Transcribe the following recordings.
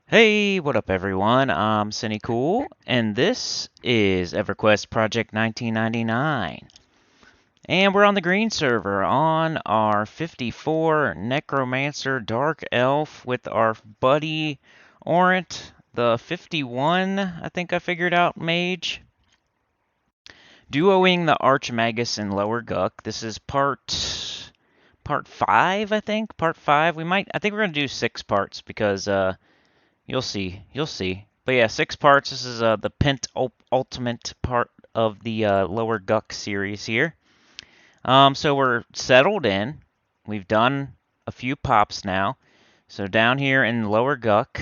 Hey, what up everyone? I'm Cool, and this is EverQuest Project 1999. And we're on the green server on our 54 Necromancer Dark Elf with our buddy Orant, the 51, I think I figured out, Mage. Duoing the Arch Magus and Lower Guck. This is part 5, I think. Part 5. I think we're going to do 6 parts because you'll see. You'll see. But yeah, 6 parts. This is the Pent Ultimate part of the Lower Guck series here. So we're settled in. We've done a few pops now. So down here in Lower Guck,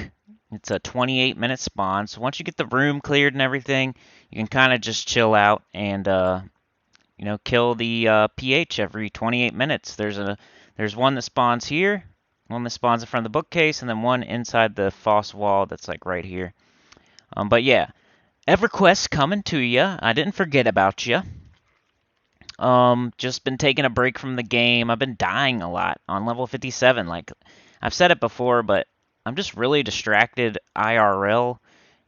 it's a 28-minute spawn. So once you get the room cleared and everything, you can kind of just chill out and kill the PH every 28 minutes. There's one that spawns here, one that spawns in front of the bookcase, and then one inside the foss wall that's like right here. But yeah, EverQuest coming to ya. I didn't forget about you. Just been taking a break from the game. I've been dying a lot on level 57. Like I've said it before, but I'm just really distracted IRL,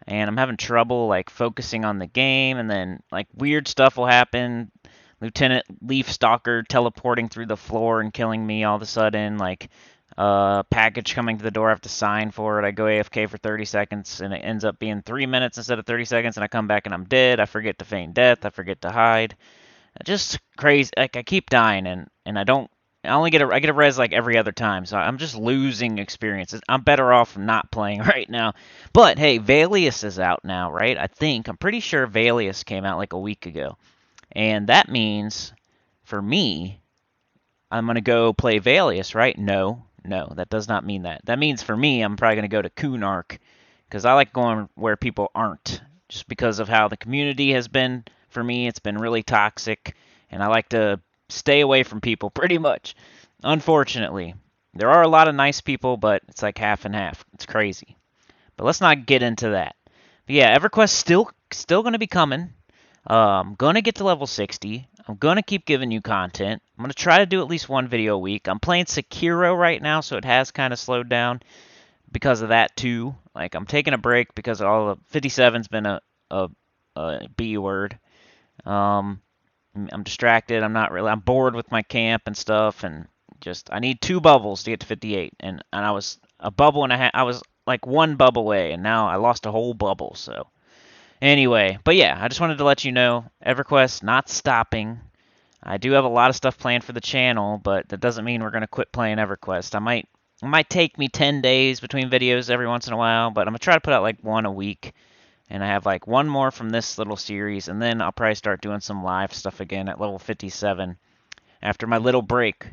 and I'm having trouble like focusing on the game. And then like weird stuff will happen. Lieutenant Leaf Stalker teleporting through the floor and killing me all of a sudden. Like package coming to the door, I have to sign for it. I go AFK for 30 seconds, and it ends up being 3 minutes instead of 30 seconds, and I come back and I'm dead. I forget to feign death. I forget to hide. Just crazy. Like I keep dying, and I only get I get a res like every other time, so I'm just losing experiences. I'm better off not playing right now. But hey, Valius is out now, right? I'm pretty sure Valius came out like a week ago. And that means, for me, I'm going to go play Valius, right? No, that does not mean that. That means for me, I'm probably going to go to Kunark, because I like going where people aren't, just because of how the community has been. For me, it's been really toxic, and I like to stay away from people pretty much. Unfortunately, there are a lot of nice people, but it's like half and half. It's crazy. But let's not get into that. But yeah, EverQuest still going to be coming. I'm gonna get to level 60. I'm gonna keep giving you content. I'm gonna try to do at least one video a week. I'm playing Sekiro right now, so it has kind of slowed down because of that too. Like I'm taking a break because all the 57's been a B word. I'm distracted. I'm bored with my camp and stuff, and just I need 2 bubbles to get to 58, and I was a bubble and a half. I was like 1 bubble away, and now I lost a whole bubble. So. Anyway, but yeah, I just wanted to let you know, EverQuest not stopping. I do have a lot of stuff planned for the channel, but that doesn't mean we're gonna quit playing EverQuest. It might take me 10 days between videos every once in a while, but I'm gonna try to put out like one a week. And I have like one more from this little series, and then I'll probably start doing some live stuff again at level 57 after my little break.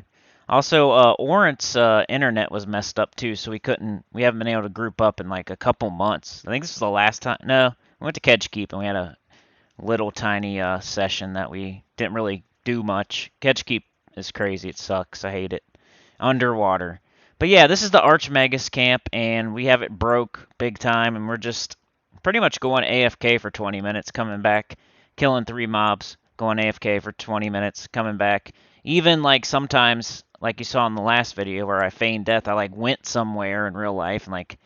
Also, Orant's internet was messed up too, so we haven't been able to group up in like a couple months. I think this is the last time. No, we went to Kedgekeep and we had a little tiny session that we didn't really do much. Kedgekeep is crazy. It sucks. I hate it. Underwater. But yeah, this is the Arch Magus camp, and we have it broke big time, and we're just pretty much going AFK for 20 minutes, coming back, killing 3 mobs, going AFK for 20 minutes, coming back. Even like sometimes, like you saw in the last video where I feigned death, I like went somewhere in real life and like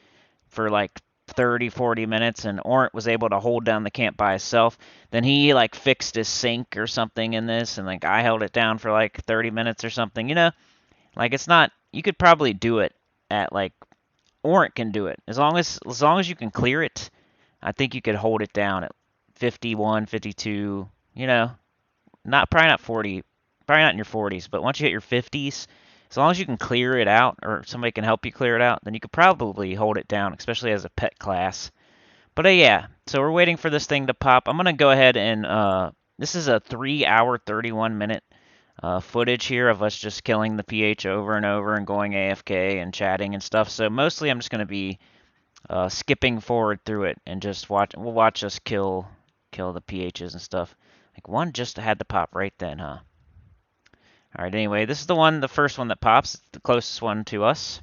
for like 30, 40 minutes, and Orant was able to hold down the camp by himself. Then he like fixed his sink or something in this, and like I held it down for like 30 minutes or something. Like it's not. You could probably do it at like Orant can do it as long as you can clear it. I think you could hold it down at 51, 52. Not probably not 40, probably not in your 40s, but once you hit your 50s, as long as you can clear it out or somebody can help you clear it out, then you could probably hold it down, especially as a pet class. But yeah, so we're waiting for this thing to pop. I'm going to go ahead and this is a 3-hour, 31-minute footage here of us just killing the PH over and over and going AFK and chatting and stuff. So mostly I'm just going to be skipping forward through it and just we'll watch us kill the PHs and stuff. Like one just had to pop right then, huh? Alright, anyway, this is the first one that pops. It's the closest one to us.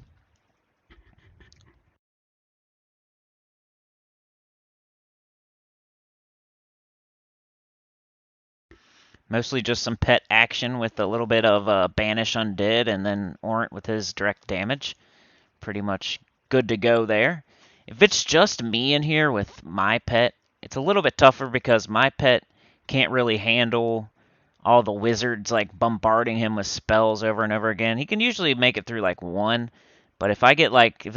Mostly just some pet action with a little bit of Banish Undead and then Orant with his direct damage. Pretty much good to go there. If it's just me in here with my pet, it's a little bit tougher because my pet can't really handle all the wizards like bombarding him with spells over and over again. He can usually make it through like one, but if they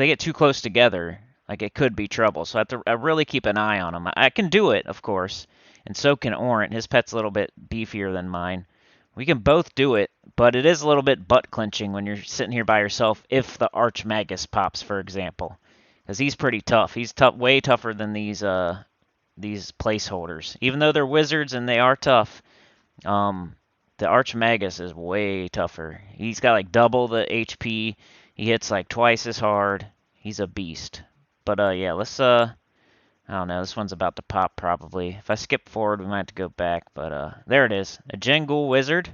get too close together, like it could be trouble. So I really keep an eye on him. I can do it, of course, and so can Orant. His pet's a little bit beefier than mine. We can both do it, but it is a little bit butt clenching when you're sitting here by yourself if the Arch Magus pops, for example. Because he's pretty tough. He's way tougher than these placeholders. Even though they're wizards and they are tough, the Arch Magus is way tougher. He's got like double the HP. He hits like twice as hard. He's a beast. But yeah, let's I don't know. This one's about to pop probably. If I skip forward, we might have to go back. But there it is. A Jengul wizard.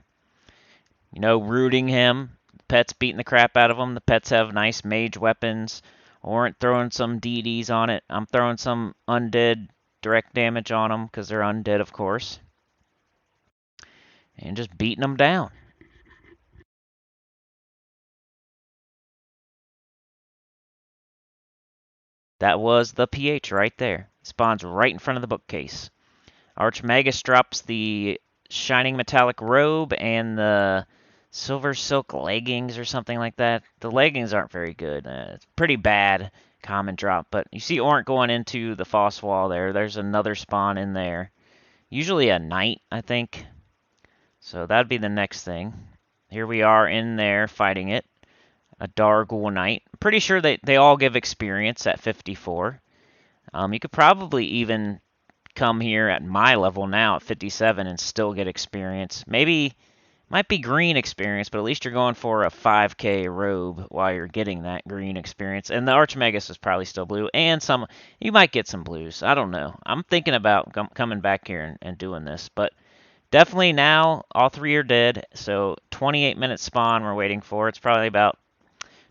You know, rooting him. The pet's beating the crap out of him. The pets have nice mage weapons. Aren't throwing some DDs on it. I'm throwing some undead direct damage on them because they're undead, of course. And just beating them down. That was the PH right there. Spawns right in front of the bookcase. Arch Magus drops the shining metallic robe and the silver silk leggings or something like that. The leggings aren't very good. It's pretty bad common drop. But you see Ornt going into the Foss wall there. There's another spawn in there. Usually a knight, I think. So that'd be the next thing. Here we are in there fighting it. A Dargul Knight. I'm pretty sure they all give experience at 54. You could probably even come here at my level now at 57 and still get experience. Maybe, might be green experience, but at least you're going for a 5k robe while you're getting that green experience. And the Archmagus is probably still blue, and you might get some blues. I don't know. I'm thinking about coming back here and doing this, but definitely now all three are dead. So 28-minute spawn we're waiting for. It's probably about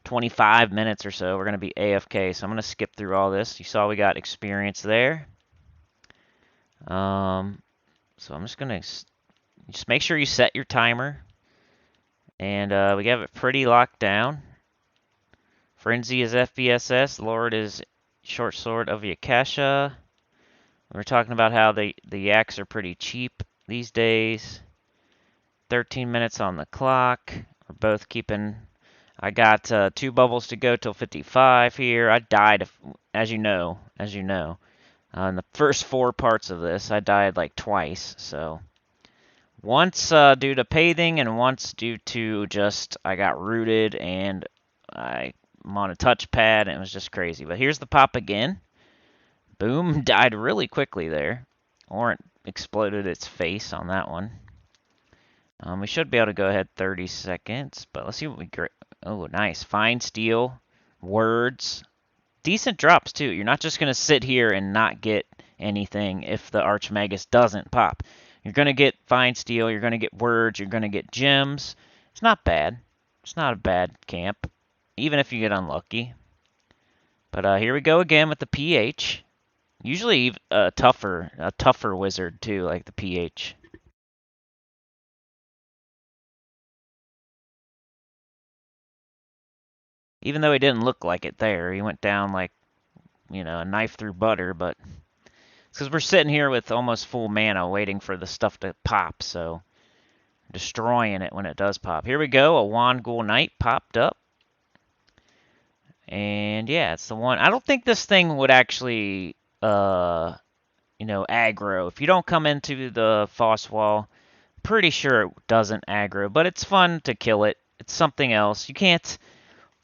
25 minutes or so. We're going to be AFK, so I'm going to skip through all this. You saw we got experience there. So I'm just going to just make sure you set your timer. And we have it pretty locked down. Frenzy is FBSS. Lord is Short Sword of Yakasha. We were talking about how the yaks are pretty cheap these days. 13 minutes on the clock. We're both keeping... I got 2 bubbles to go till 55 here. I died, as you know. In the first 4 parts of this, I died like twice. So once due to paying and once due to just I got rooted and I'm on a touchpad and it was just crazy. But here's the pop again. Boom, died really quickly there. Or it exploded its face on that one. We should be able to go ahead 30 seconds, but let's see what we get. Oh, nice. Fine steel, words. Decent drops, too. You're not just going to sit here and not get anything if the Archmagus doesn't pop. You're going to get fine steel, you're going to get words, you're going to get gems. It's not bad. It's not a bad camp, even if you get unlucky. But here we go again with the PH. Usually a tougher wizard, too, like the PH. Even though he didn't look like it there, he went down like, you know, a knife through butter, but it's because we're sitting here with almost full mana waiting for the stuff to pop, so destroying it when it does pop. Here we go, a Wandgul Knight popped up. And yeah, it's the one. I don't think this thing would actually, you know, aggro. If you don't come into the Foss wall, pretty sure it doesn't aggro, but it's fun to kill it. It's something else.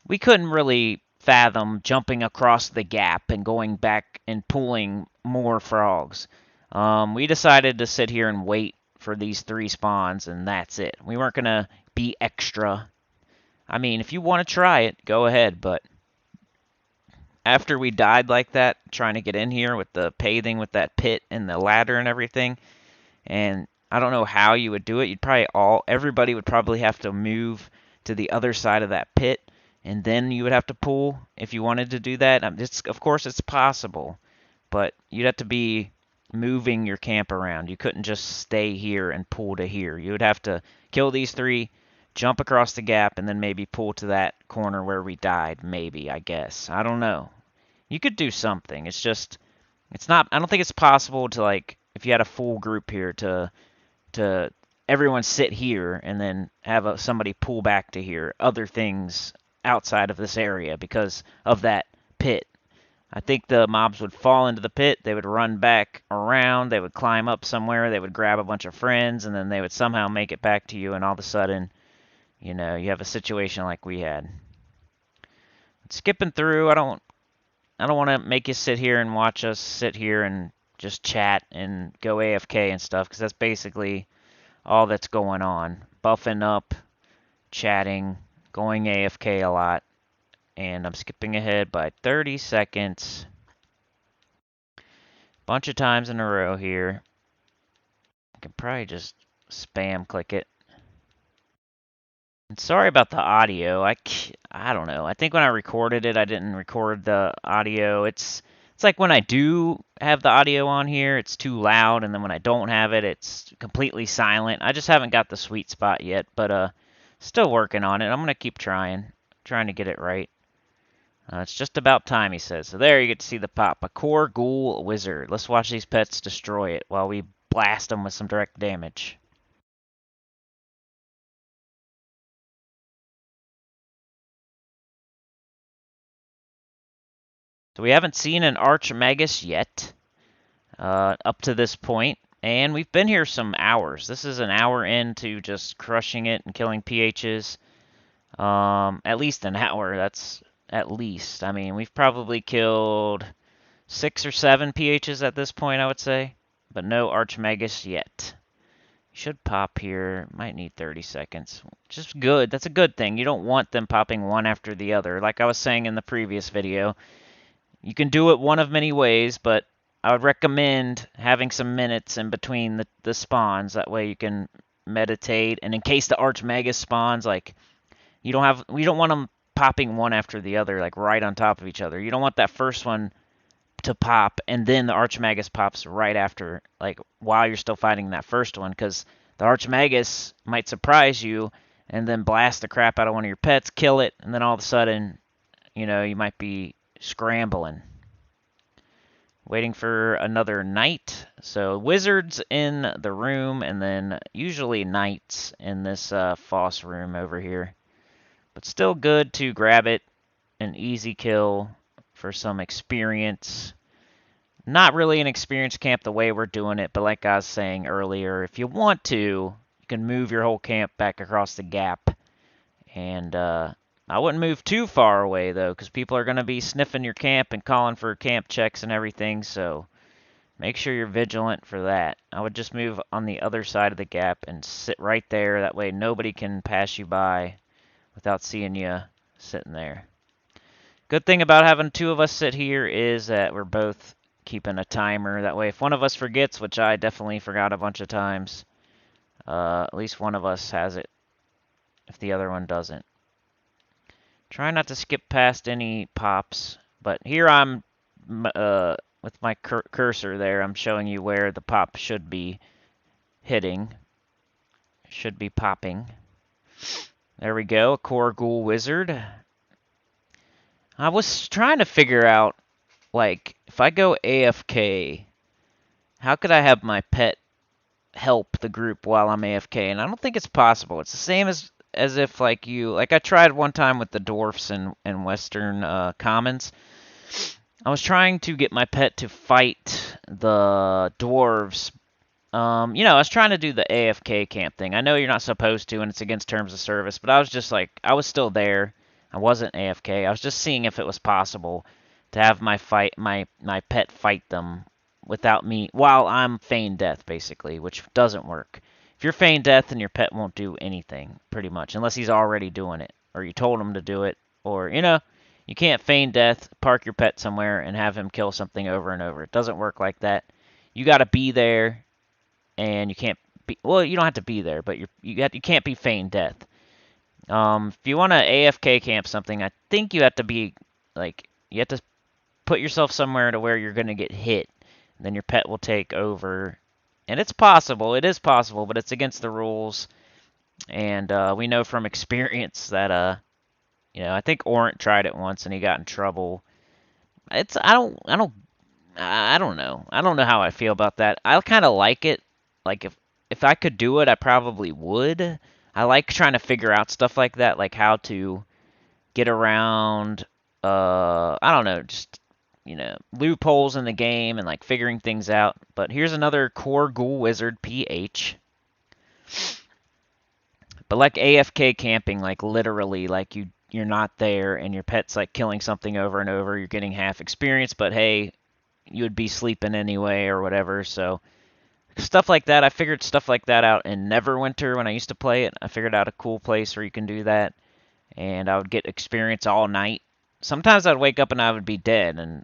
We couldn't really fathom jumping across the gap and going back and pulling more frogs. We decided to sit here and wait for these 3 spawns, and that's it. We weren't going to be extra. I mean, if you want to try it, go ahead, but after we died like that, trying to get in here with the paving, with that pit and the ladder and everything, and I don't know how you would do it. Everybody would probably have to move to the other side of that pit, and then you would have to pull if you wanted to do that. Of course, it's possible, but you'd have to be moving your camp around. You couldn't just stay here and pull to here. You would have to kill these 3, jump across the gap, and then maybe pull to that corner where we died. Maybe, I guess. I don't know. You could do something. It's just, it's not, I don't think it's possible to, like, if you had a full group here to everyone sit here and then have somebody pull back to here, other things outside of this area because of that pit. I think the mobs would fall into the pit, they would run back around, they would climb up somewhere, they would grab a bunch of friends, and then they would somehow make it back to you, and all of a sudden, you know, you have a situation like we had. Skipping through, I don't want to make you sit here and watch us sit here and just chat and go AFK and stuff, because that's basically all that's going on. Buffing up, chatting, going AFK a lot, and I'm skipping ahead by 30 seconds. Bunch of times in a row here. I can probably just spam click it. And sorry about the audio. I don't know. I think when I recorded it, I didn't record the audio. It's like when I do have the audio on here, it's too loud, and then when I don't have it, it's completely silent. I just haven't got the sweet spot yet, but still working on it. I'm gonna keep trying to get it right. It's just about time, he says. So there you get to see the pop. A core ghoul wizard. Let's watch these pets destroy it while we blast them with some direct damage. So we haven't seen an Arch Magus yet, up to this point, and we've been here some hours. This is an hour into just crushing it and killing PHs. At least an hour, that's at least. I mean, we've probably killed 6 or 7 PHs at this point, I would say, but no Arch Magus yet. Should pop here, might need 30 seconds. Just good, that's a good thing. You don't want them popping one after the other. Like I was saying in the previous video, you can do it one of many ways, but I would recommend having some minutes in between the spawns. That way you can meditate, and in case the Arch Magus spawns, like, you don't want them popping one after the other, like right on top of each other. You don't want that first one to pop, and then the Arch Magus pops right after, like, while you're still fighting that first one, because the Arch Magus might surprise you and then blast the crap out of one of your pets, kill it, and then all of a sudden, you know, you might be scrambling. Waiting for another knight. So wizards in the room, and then usually knights in this Foss room over here. But still good to grab it. An easy kill for some experience. Not really an experience camp the way we're doing it, but like I was saying earlier, if you want to, you can move your whole camp back across the gap. And I wouldn't move too far away, though, because people are going to be sniffing your camp and calling for camp checks and everything, so make sure you're vigilant for that. I would just move on the other side of the gap and sit right there. That way nobody can pass you by without seeing you sitting there. Good thing about having 2 of us sit here is that we're both keeping a timer. That way if one of us forgets, which I definitely forgot a bunch of times, at least one of us has it if the other one doesn't. Try not to skip past any pops, but here I'm, with my cursor there, I'm showing you where the pop should be hitting. Should be popping. There we go, a core ghoul wizard. I was trying to figure out, like, if I go AFK, how could I have my pet help the group while I'm AFK? And I don't think it's possible. It's the same as if, like, I tried one time with the dwarfs in Western Commons. I was trying to get my pet to fight the dwarves. You know, I was trying to do the AFK camp thing. I know you're not supposed to, and it's against terms of service, but I was just like, I was still there. I wasn't AFK. I was just seeing if it was possible to have my pet fight them without me, while I'm feigned death, basically, which doesn't work. If you're feigned death, then your pet won't do anything, pretty much, unless he's already doing it, or you told him to do it, or, you know, you can't feign death, park your pet somewhere, and have him kill something over and over. It doesn't work like that. You got to be there, and you can't be, well, you don't have to be there, but you can't be feigned death. If you want to AFK camp something, I think you have to be, like, you have to put yourself somewhere to where you're going to get hit. And then your pet will take over. And it's possible. It is possible, but it's against the rules. And we know from experience that, you know, I think Orant tried it once and he got in trouble. I don't know. I don't know how I feel about that. I kind of like it. Like if I could do it, I probably would. I like trying to figure out stuff like that, like how to get around I don't know, just loopholes in the game and like figuring things out. But here's another core ghoul wizard PH. But like AFK camping, like literally, like you're not there and your pet's like killing something over and over. You're getting half experience, but hey, you would be sleeping anyway or whatever. So stuff like that. I figured stuff like that out in Neverwinter when I used to play it. I figured out a cool place where you can do that, and I would get experience all night. Sometimes I'd wake up and I would be dead, and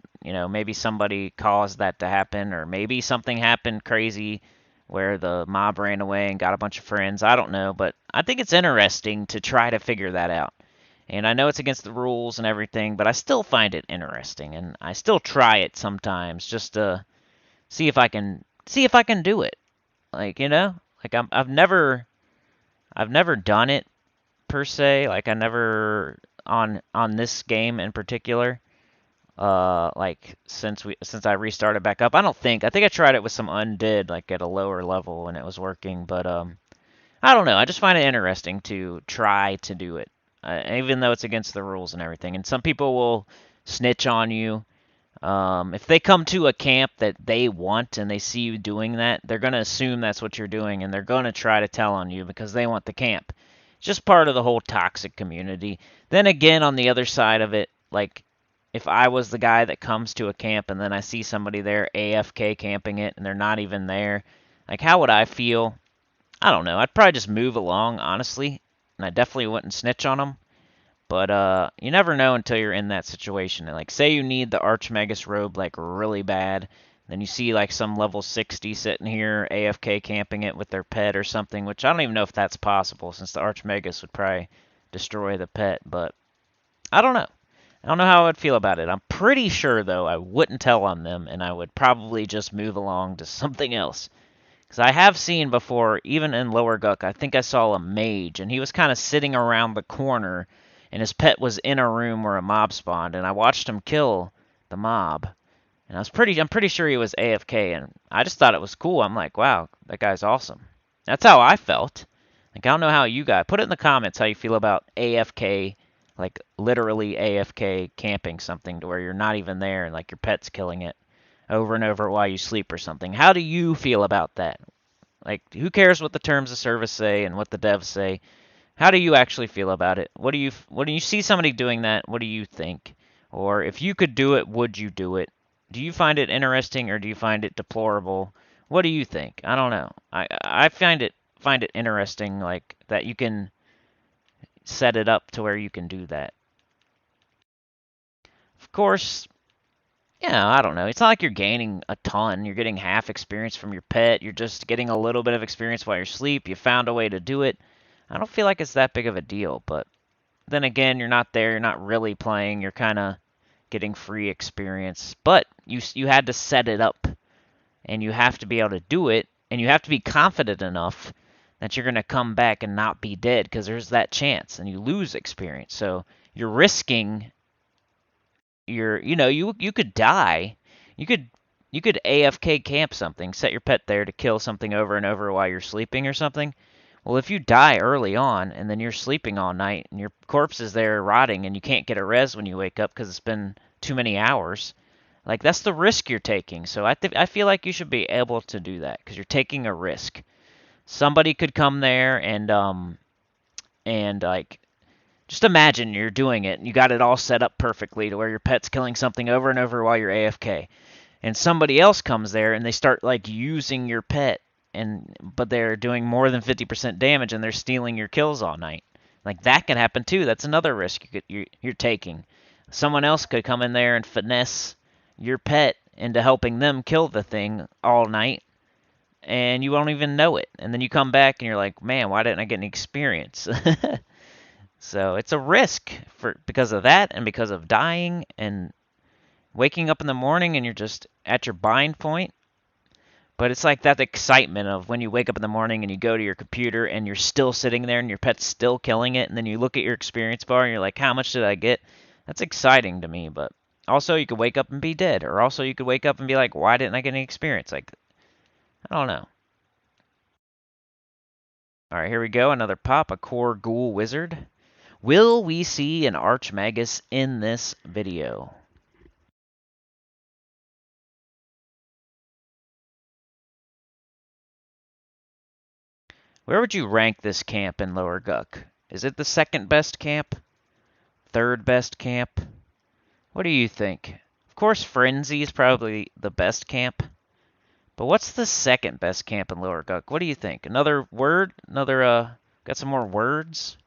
maybe somebody caused that to happen, or maybe something happened crazy where the mob ran away and got a bunch of friends. I don't know, but I think it's interesting to try to figure that out. And I know it's against the rules and everything, but I still find it interesting, and I still try it sometimes just to see if I can do it. Like like I've never done it per se. Like I never on this game in particular. Like since I restarted back up, I think I tried it with some undead like at a lower level and it was working, but I don't know. I just find it interesting to try to do it, even though it's against the rules and everything. And some people will snitch on you. If they come to a camp that they want and they see you doing that, they're going to assume that's what you're doing and they're going to try to tell on you because they want the camp. It's just part of the whole toxic community. Then again, on the other side of it, like if I was the guy that comes to a camp and then I see somebody there AFK camping it and they're not even there, like how would I feel? I don't know. I'd probably just move along, honestly, and I definitely wouldn't snitch on them. But you never know until you're in that situation. Like, say you need the Arch Magus robe like really bad, then you see like some level 60 sitting here AFK camping it with their pet or something, which I don't even know if that's possible since the Arch Magus would probably destroy the pet. But I don't know. I don't know how I would feel about it. I'm pretty sure though I wouldn't tell on them, and I would probably just move along to something else. Because I have seen before, even in Lower Guck, I think I saw a mage, and he was kind of sitting around the corner, and his pet was in a room where a mob spawned, and I watched him kill the mob. And I'm pretty sure he was AFK, and I just thought it was cool. I'm like, wow, that guy's awesome. That's how I felt. Like, I don't know how you guys, put it in the comments how you feel about AFK, like literally AFK camping something to where you're not even there, and like your pet's killing it over and over while you sleep or something. How do you feel about that? Like, who cares what the terms of service say and what the devs say? How do you actually feel about it? When you see somebody doing that, what do you think? Or if you could do it, would you do it? Do you find it interesting or do you find it deplorable? What do you think? I don't know. I find it interesting like that you can set it up to where you can do that. Of course, yeah, I don't know. It's not like you're gaining a ton. You're getting half experience from your pet. You're just getting a little bit of experience while you're asleep. You found a way to do it. I don't feel like it's that big of a deal, but then again, you're not there. You're not really playing. You're kind of getting free experience. But you had to set it up, and you have to be able to do it, and you have to be confident enough that you're going to come back and not be dead because there's that chance, and you lose experience. So you're risking you could die. You could AFK camp something, set your pet there to kill something over and over while you're sleeping or something. Well, if you die early on and then you're sleeping all night and your corpse is there rotting and you can't get a res when you wake up because it's been too many hours, like that's the risk you're taking. So I feel like you should be able to do that because you're taking a risk. Somebody could come there and like just imagine you're doing it and you got it all set up perfectly to where your pet's killing something over and over while you're AFK. And somebody else comes there and they start like using your pet but they're doing more than 50% damage and they're stealing your kills all night. Like that can happen too. That's another risk you're taking. Someone else could come in there and finesse your pet into helping them kill the thing all night and you won't even know it. And then you come back and you're like, "Man, why didn't I get any experience?" So it's a risk because of that and because of dying and waking up in the morning and you're just at your bind point. But it's like that excitement of when you wake up in the morning and you go to your computer and you're still sitting there and your pet's still killing it, and then you look at your experience bar and you're like, how much did I get? That's exciting to me, but Also, you could wake up and be dead. Or also, you could wake up and be like, why didn't I get any experience? Like, I don't know. Alright, here we go. Another pop. A core ghoul wizard. Will we see an Arch Magus in this video? Where would you rank this camp in Lower Guck? Is it the second best camp? Third best camp? What do you think? Of course, Frenzy is probably the best camp. But what's the second best camp in Lower Guck? What do you think? Another word? Got some more words?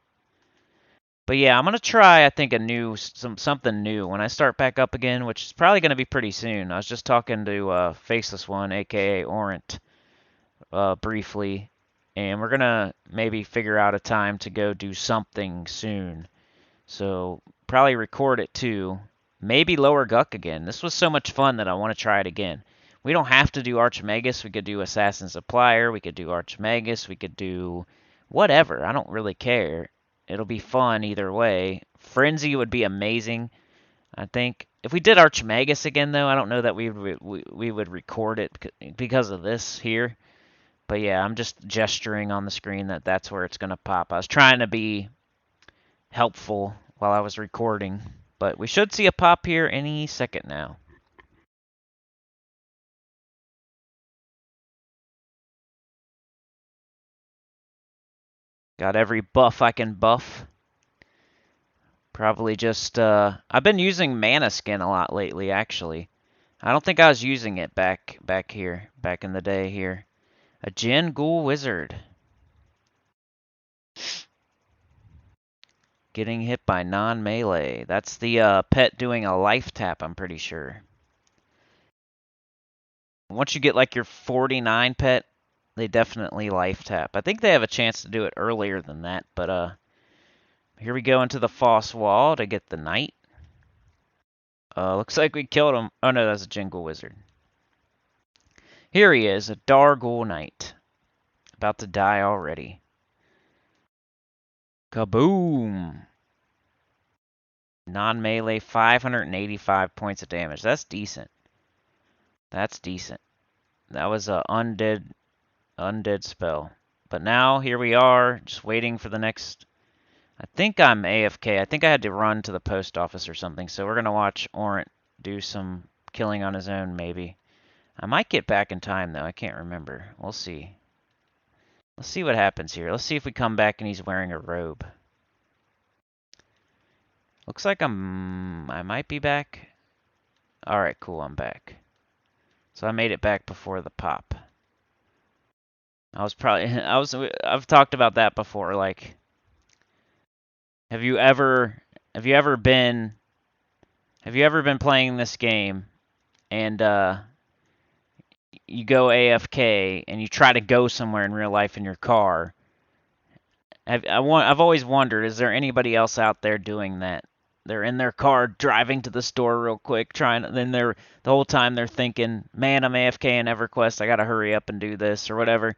But yeah, I'm gonna try, I think, something new when I start back up again, which is probably gonna be pretty soon. I was just talking to Faceless One, aka Orant, briefly, and we're gonna maybe figure out a time to go do something soon. So probably record it too. Maybe Lower Guck again. This was so much fun that I want to try it again. We don't have to do Arch Magus. We could do Assassin Supplier. We could do Arch Magus. We could do whatever. I don't really care. It'll be fun either way. Frenzy would be amazing, I think. If we did Arch Magus again, though, I don't know that we would record it because of this here. But yeah, I'm just gesturing on the screen that that's where it's going to pop. I was trying to be helpful while I was recording. But we should see a pop here any second now. Got every buff I can buff. Probably just, I've been using Mana Skin a lot lately, actually. I don't think I was using it back in the day here. A Jinn Ghoul Wizard. Getting hit by non-melee. That's the pet doing a life tap, I'm pretty sure. Once you get like your 49 pet, they definitely life tap. I think they have a chance to do it earlier than that, but here we go into the Foss Wall to get the Knight. Looks like we killed him. Oh no, that's a Jinn Ghoul Wizard. Here he is, a Darghoul Knight. About to die already. Kaboom! Non-melee, 585 points of damage. That's decent. That's decent. That was a undead spell. But now, here we are, just waiting for the next... I think I'm AFK. I think I had to run to the post office or something, so we're going to watch Orant do some killing on his own, maybe. I might get back in time, though. I can't remember. We'll see. Let's see what happens here. Let's see if we come back and he's wearing a robe. Looks like I might be back. Alright, cool, I'm back. So I made it back before the pop. I've talked about that before, like, have you ever been playing this game and you go AFK and you try to go somewhere in real life in your car? I've always wondered, is there anybody else out there doing that? They're in their car driving to the store real quick, then the whole time they're thinking, man, I'm AFK in EverQuest, I gotta hurry up and do this or whatever.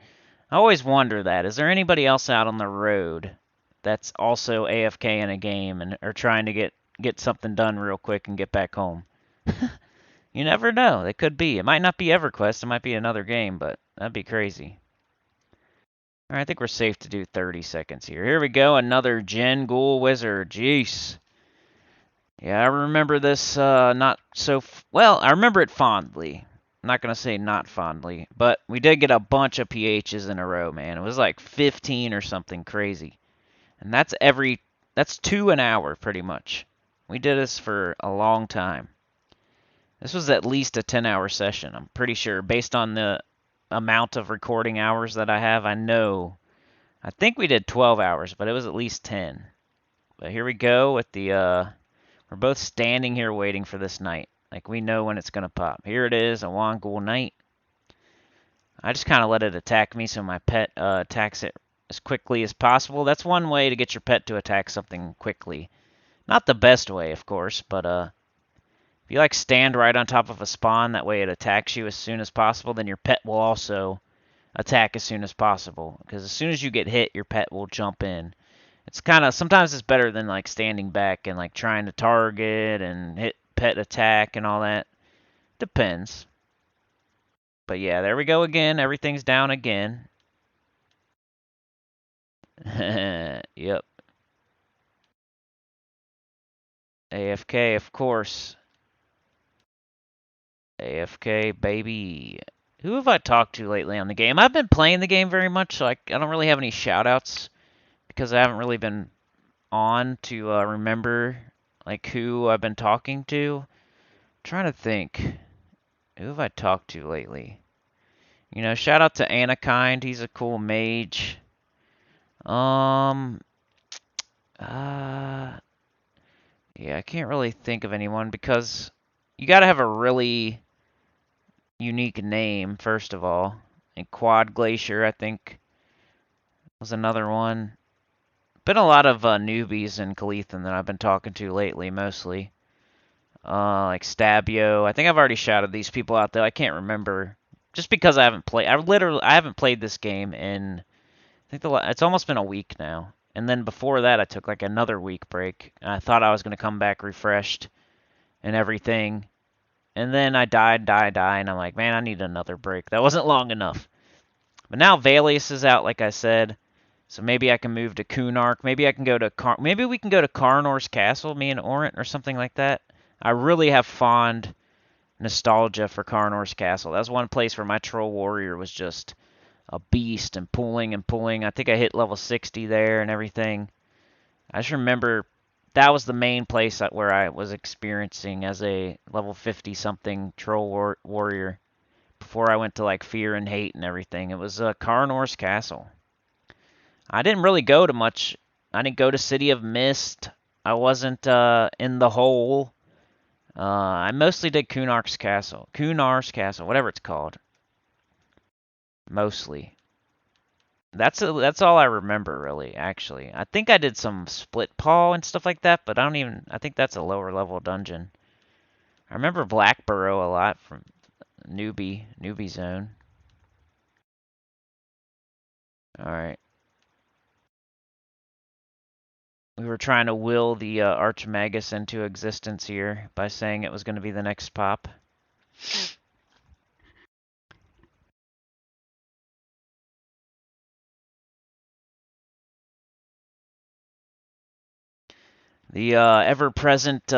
I always wonder that. Is there anybody else out on the road that's also AFK in a game and are trying to get something done real quick and get back home? You never know. It could be. It might not be EverQuest. It might be another game, but that'd be crazy. All right, I think we're safe to do 30 seconds here. Here we go. Another Jinn Ghoul Wizard. Jeez. Yeah, I remember this not so... well, I remember it fondly. I'm not going to say not fondly, but we did get a bunch of PHs in a row, man. It was like 15 or something crazy. And that's 2 an hour, pretty much. We did this for a long time. This was at least a 10-hour session, I'm pretty sure. Based on the amount of recording hours that I have, I know. I think we did 12 hours, but it was at least 10. But here we go with the... we're both standing here waiting for this Knight. Like, we know when it's going to pop. Here it is, a Wangul Knight. I just kind of let it attack me so my pet attacks it as quickly as possible. That's one way to get your pet to attack something quickly. Not the best way, of course, but if you like stand right on top of a spawn, that way it attacks you as soon as possible, then your pet will also attack as soon as possible. Because as soon as you get hit, your pet will jump in. It's kind of, sometimes it's better than like standing back and like trying to target and hit pet attack and all that. Depends. But yeah, there we go again. Everything's down again. Yep. AFK, of course. AFK, baby. Who have I talked to lately on the game? I've been playing the game very much, so I don't really have any shoutouts because I haven't really been on to remember like who I've been talking to. I'm trying to think. Who have I talked to lately? You know, shout out to Anakind. He's a cool mage. Um, uh, yeah, I can't really think of anyone because you got to have a really unique name, first of all. And Quad Glacier, I think, was another one. Been a lot of newbies in Clethan that I've been talking to lately, mostly. Like Stabio. I think I've already shouted these people out there. I can't remember. Just because I haven't played. I haven't played this game in, I think it's almost been a week now. And then before that, I took like another week break. And I thought I was going to come back refreshed and everything. And then I died, and I'm like, man, I need another break. That wasn't long enough. But now Valius is out, like I said. So maybe I can move to Kunark. Maybe I can go to maybe we can go to Karnor's Castle, me and Orant, or something like that. I really have fond nostalgia for Karnor's Castle. That was one place where my Troll Warrior was just a beast and pulling and pulling. I think I hit level 60 there and everything. I just remember that was the main place where I was experiencing as a level 50 something Troll Warrior before I went to like Fear and Hate and everything. It was Karnor's Castle. I didn't really go to much. I didn't go to City of Mist. I wasn't in the hole. I mostly did Kunar's Castle, whatever it's called. Mostly. That's all I remember really. Actually, I think I did some Split Paw and stuff like that, but I think that's a lower level dungeon. I remember Blackburrow a lot from newbie zone. All right. We were trying to will the Arch Magus into existence here by saying it was going to be the next pop. The ever-present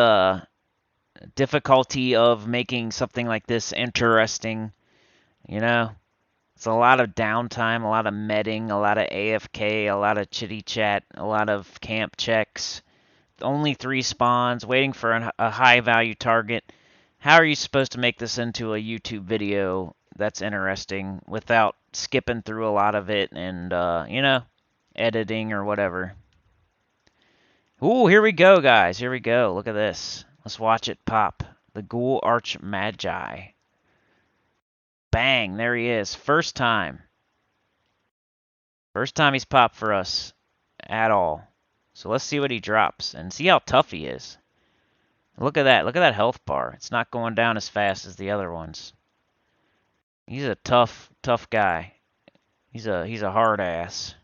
difficulty of making something like this interesting, you know? It's a lot of downtime, a lot of medding, a lot of AFK, a lot of chitty chat, a lot of camp checks. Only 3 spawns, waiting for a high value target. How are you supposed to make this into a YouTube video that's interesting without skipping through a lot of it and, you know, editing or whatever? Ooh, here we go, guys. Here we go. Look at this. Let's watch it pop. The Ghoul Arch Magi. Bang, there he is. First time. First time he's popped for us at all. So let's see what he drops and see how tough he is. Look at that. Look at that health bar. It's not going down as fast as the other ones. He's a tough guy. He's a hard ass.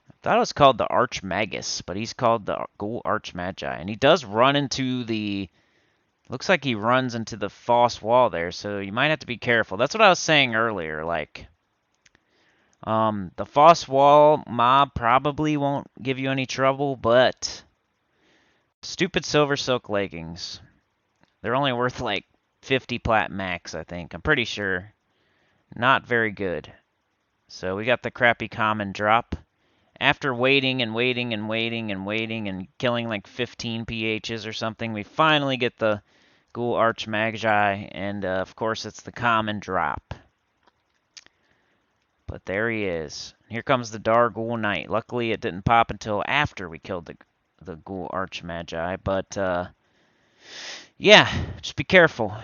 I thought it was called the Arch Magus, but he's called the Ghoul Arch Magi. And he does run into the... Looks like he runs into the false wall there, so you might have to be careful. That's what I was saying earlier, like... the false wall mob probably won't give you any trouble, but... Stupid silver silk leggings. They're only worth like 50 plat max, I think. I'm pretty sure. Not very good. So we got the crappy common drop. After waiting and waiting and waiting and waiting and killing like 15 PHs or something, we finally get the Ghoul Arch Magi, and of course it's the common drop. But there he is. Here comes the Dar Ghoul Knight. Luckily it didn't pop until after we killed the Ghoul Arch Magi, but yeah, just be careful.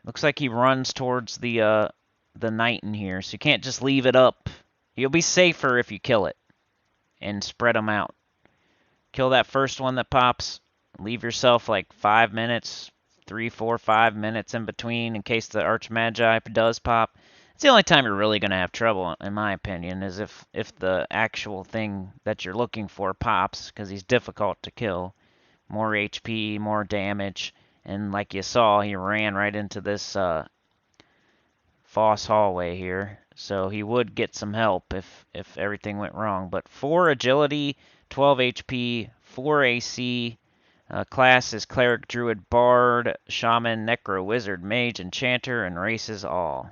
Looks like he runs towards the knight in here, so you can't just leave it up. You'll be safer if you kill it and spread them out. Kill that first one that pops. Leave yourself like 5 minutes, 3, 4, 5 minutes in between in case the Arch Magi does pop. It's the only time you're really gonna have trouble, in my opinion, is if the actual thing that you're looking for pops, because he's difficult to kill. More HP, more damage, and like you saw, he ran right into this Foss hallway here, so he would get some help if everything went wrong. But 4 agility, 12 HP, 4 AC. Class is cleric, druid, bard, shaman, necro, wizard, mage, enchanter, and races all.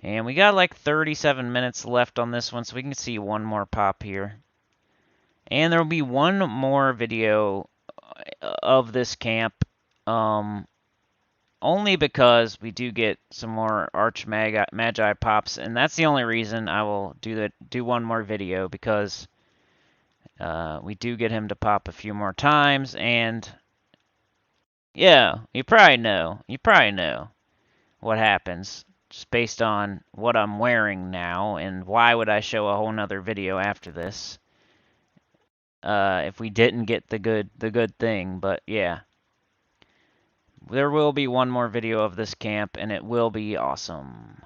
And we got like 37 minutes left on this one, so we can see one more pop here. And there will be one more video of this camp. Only because we do get some more Arch Magi pops, and that's the only reason I will do one more video, because we do get him to pop a few more times, and yeah, you probably know what happens just based on what I'm wearing now, and why would I show a whole nother video after this if we didn't get the good thing. But yeah. There will be one more video of this camp, and it will be awesome.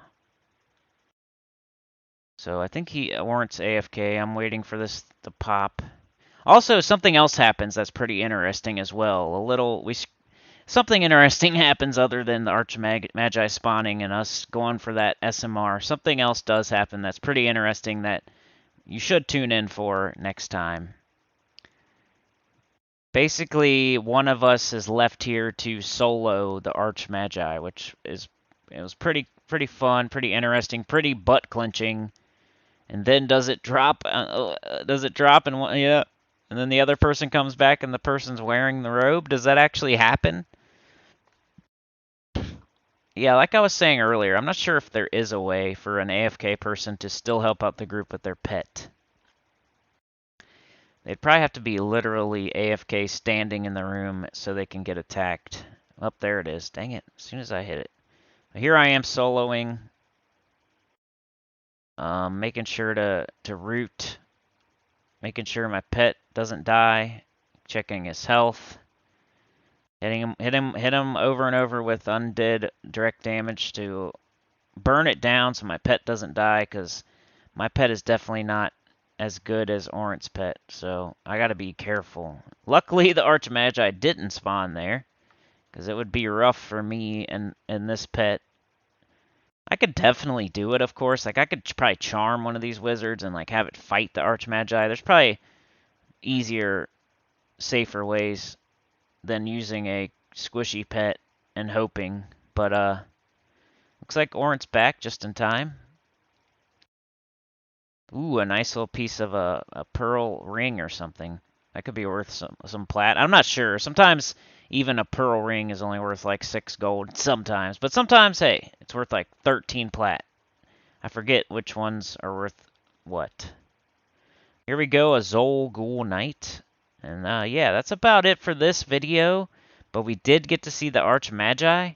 So I think he warrants AFK. I'm waiting for this to pop. Also, something else happens that's pretty interesting as well. Something interesting happens other than the Arch Magi spawning and us going for that SMR. Something else does happen that's pretty interesting that you should tune in for next time. Basically, one of us is left here to solo the Arch Magi, which was pretty fun, pretty interesting, pretty butt clenching. And then does it drop? Does it drop? And yeah, and then the other person comes back and the person's wearing the robe. Does that actually happen? Yeah, like I was saying earlier, I'm not sure if there is a way for an AFK person to still help out the group with their pet. They'd probably have to be literally AFK standing in the room so they can get attacked. Oh, there it is. Dang it. As soon as I hit it. Here I am soloing. Making sure to root. Making sure my pet doesn't die. Checking his health. Hit him over and over with undead direct damage to burn it down so my pet doesn't die, because my pet is definitely not as good as Orant's pet, so I gotta be careful. Luckily, the Arch Magi didn't spawn there, because it would be rough for me and this pet. I could definitely do it, of course. Like, I could probably charm one of these wizards and like have it fight the Arch Magi. There's probably easier, safer ways than using a squishy pet and hoping. But looks like Orant's back just in time. Ooh, a nice little piece of a pearl ring or something. That could be worth some plat. I'm not sure. Sometimes even a pearl ring is only worth like 6 gold sometimes. But sometimes, hey, it's worth like 13 plat. I forget which ones are worth what. Here we go, a Zol Ghoul Knight. And yeah, that's about it for this video. But we did get to see the Arch Magi.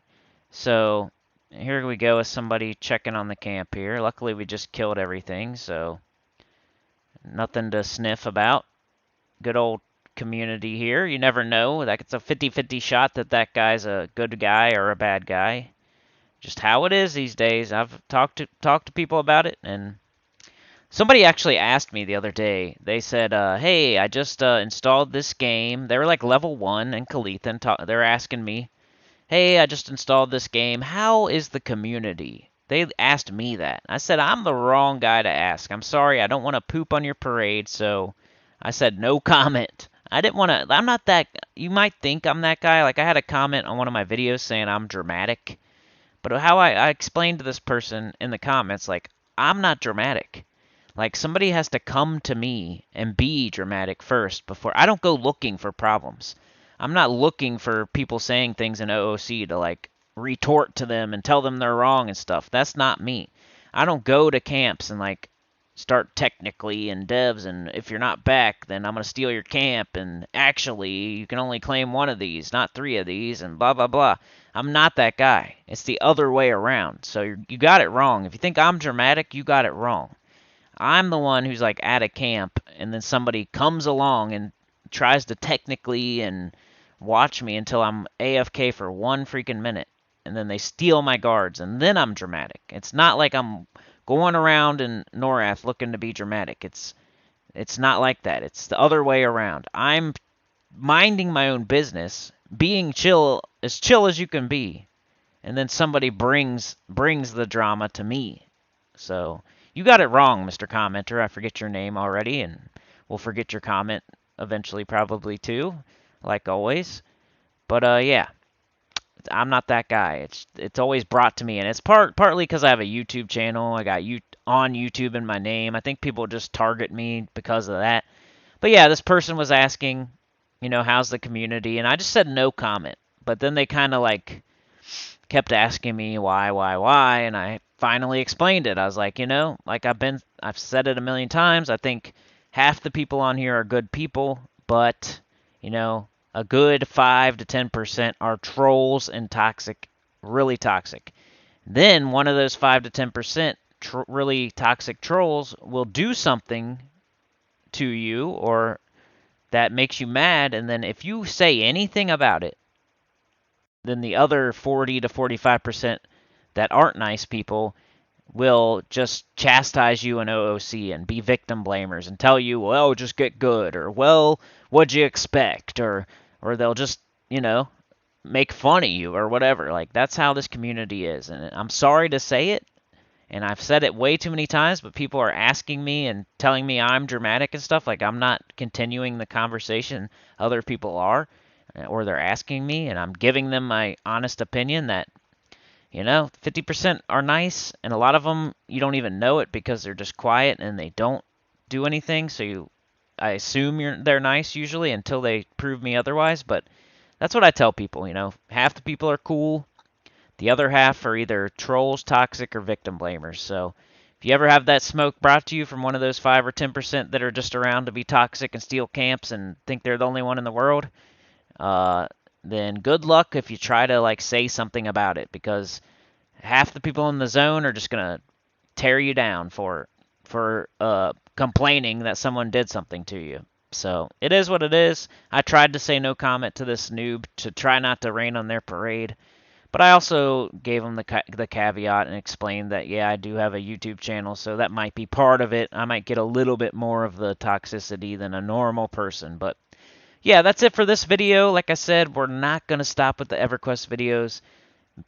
So here we go with somebody checking on the camp here. Luckily, we just killed everything, so nothing to sniff about. Good old community here. You never know. Like, it's a 50-50 shot that guy's a good guy or a bad guy. Just how it is these days. I've talked to people about it, and somebody actually asked me the other day. They said, hey, I just installed this game. They were like level 1 in Kalithan. They're asking me, hey, I just installed this game. How is the community? They asked me that. I said, I'm the wrong guy to ask. I'm sorry, I don't want to poop on your parade, so I said no comment. I didn't want to, I'm not that, you might think I'm that guy. Like, I had a comment on one of my videos saying I'm dramatic. But how I explained to this person in the comments, like, I'm not dramatic. Like, somebody has to come to me and be dramatic first before, I don't go looking for problems. I'm not looking for people saying things in OOC to, like, retort to them and tell them they're wrong and stuff. That's not me. I don't go to camps and, like, start technically and devs, and if you're not back, then I'm going to steal your camp, and actually, you can only claim one of these, not 3 of these, and blah, blah, blah. I'm not that guy. It's the other way around. So you got it wrong. If you think I'm dramatic, you got it wrong. I'm the one who's, like, at a camp, and then somebody comes along and tries to technically and watch me until I'm AFK for 1 freaking minute. and then they steal my guards, and then I'm dramatic. It's not like I'm going around in Norath looking to be dramatic. It's not like that. It's the other way around. I'm minding my own business, being chill as you can be, and then somebody brings the drama to me. So you got it wrong, Mr. Commenter. I forget your name already, and we'll forget your comment eventually, probably too, like always. But yeah, I'm not that guy. It's always brought to me, and it's partly because I have a YouTube channel. I got you on YouTube in my name. I think people just target me because of that. But yeah, this person was asking, how's the community, and I just said no comment. But then they kind of like kept asking me why, and I finally explained it. I was like, like I've said it a million times. I think half the people on here are good people, but a good 5 to 10% are trolls and toxic, really toxic. Then one of those 5 to 10% really toxic trolls will do something to you or that makes you mad, and then if you say anything about it, then the other 40 to 45% that aren't nice people will just chastise you in OOC and be victim blamers and tell you, well, just get good, or well, what'd you expect, or they'll just, make fun of you or whatever. Like, that's how this community is, and I'm sorry to say it, and I've said it way too many times, but people are asking me and telling me I'm dramatic and stuff. Like, I'm not continuing the conversation. Other people are, or they're asking me, and I'm giving them my honest opinion that, 50% are nice, and a lot of them, you don't even know it because they're just quiet and they don't do anything. So I assume they're nice usually until they prove me otherwise. But that's what I tell people, half the people are cool. The other half are either trolls, toxic, or victim blamers. So if you ever have that smoke brought to you from one of those 5 or 10% that are just around to be toxic and steal camps and think they're the only one in the world, then good luck if you try to say something about it, because half the people in the zone are just gonna tear you down for complaining that someone did something to you. So it is what it is. I tried to say no comment to this noob to try not to rain on their parade. But I also gave them the caveat and explained that, yeah, I do have a YouTube channel, so that might be part of it. I might get a little bit more of the toxicity than a normal person. But yeah, that's it for this video. Like I said, we're not going to stop with the EverQuest videos.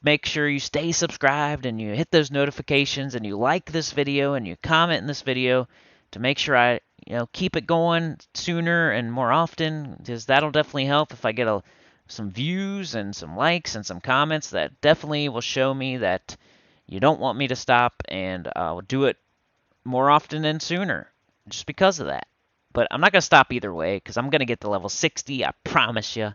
Make sure you stay subscribed and you hit those notifications and you like this video and you comment in this video to make sure I keep it going sooner and more often, because that'll definitely help if I get some views and some likes and some comments. That definitely will show me that you don't want me to stop, and I'll do it more often and sooner just because of that. But I'm not going to stop either way, because I'm going to get to level 60, I promise you.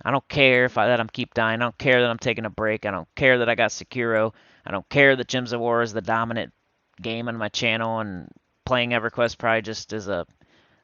I don't care that I'm keep dying. I don't care that I'm taking a break. I don't care that I got Sekiro. I don't care that Gems of War is the dominant game on my channel, and playing EverQuest probably just is a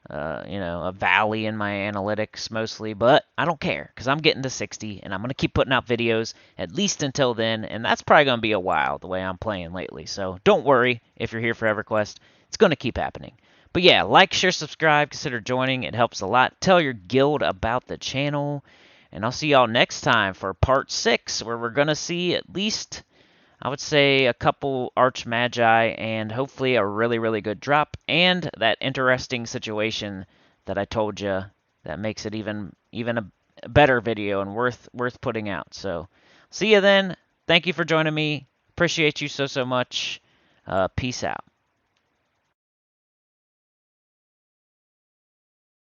valley in my analytics mostly. But I don't care, because I'm getting to 60, and I'm going to keep putting out videos at least until then, and that's probably going to be a while the way I'm playing lately. So don't worry if you're here for EverQuest. It's going to keep happening. But yeah, like, share, subscribe, consider joining. It helps a lot. Tell your guild about the channel. And I'll see y'all next time for part 6, where we're going to see at least, I would say, a couple Arch Magi and hopefully a really, really good drop, and that interesting situation that I told you that makes it even a better video and worth putting out. So see you then. Thank you for joining me. Appreciate you so much. Peace out.